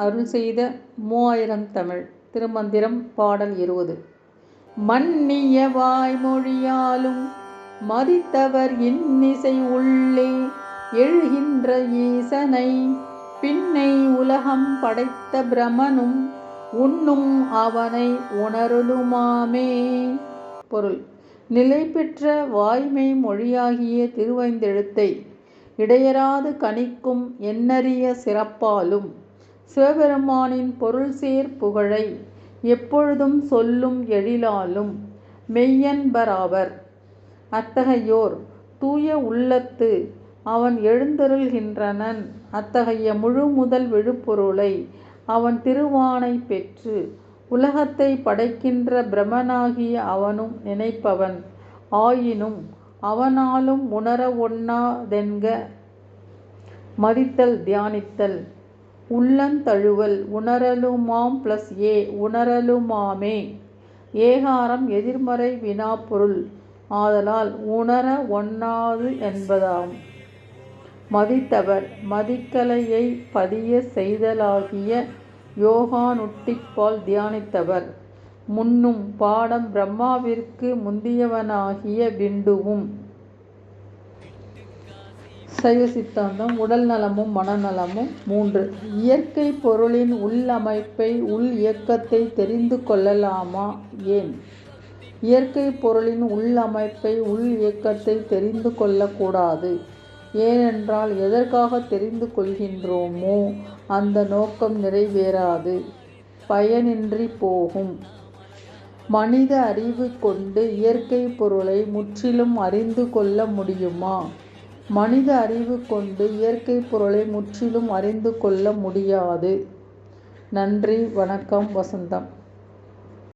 அருள் செய்த 3000 தமிழ் திருமந்திரம் பாடல் 20. மன்னிய வாய்மொழியாலும் மதித்தவர் இன்னிசை உள்ளே எழுகின்ற ஈசனை பின்னை உலகம் படைத்த பிரமனும் உண்ணும் அவனை உணருளுமாமே. பொருள்: நிலை பெற்ற வாய்மை மொழியாகிய திருவைந்தெழுத்தை இடையராது கணிக்கும் எண்ணரிய சிறப்பாலும் சிவபெருமானின் பொருள்சேர் புகழை எப்பொழுதும் சொல்லும் எழிலாலும் மெய்யன்பராவர். அத்தகையோர் தூய உள்ளத்து அவன் எழுந்தருள்கின்றனன். அத்தகைய முழு முதல் விழுப்பொருளை அவன் திருவானை பெற்று உலகத்தை படைக்கின்ற பிரமனாகிய அவனும் நினைப்பவன் ஆயினும் அவனாலும் உணர ஒண்ணாதென்க. மதித்தல் தியானித்தல் உள்ளந்தழுவல் உணரலுமாம் உணரலுமாமே. ஏகாரம் எதிர்மறை வினாப்பொருள் ஆதலால் உணர ஒண்ணாது என்பதாம். மதித்தவர் மதிக்கலையை பதிய செய்தலாகிய யோகானுட்டிப்பால் தியானித்தவர். முன்னும் பாடம் பிரம்மாவிற்கு முந்தியவனாகிய விண்டுவும். சைவ சித்தாந்தம். உடல் நலமும் மனநலமும் 3. இயற்கை பொருளின் உள்ளமைப்பை உள் இயக்கத்தை தெரிந்து கொள்ளலாமா? ஏன்? இயற்கை பொருளின் உள்ளமைப்பை உள் இயக்கத்தை தெரிந்து கொள்ளக்கூடாது. ஏனென்றால் எதற்காக தெரிந்து கொள்கின்றோமோ அந்த நோக்கம் நிறைவேறாது, பயனின்றி போகும். மனித அறிவு கொண்டு இயற்கை பொருளை முற்றிலும் அறிந்து கொள்ள முடியுமா? மனித அறிவு கொண்டு இயற்கை பொருளை முற்றிலும் அறிந்து கொள்ள முடியாது. நன்றி, வணக்கம். வசந்தம்.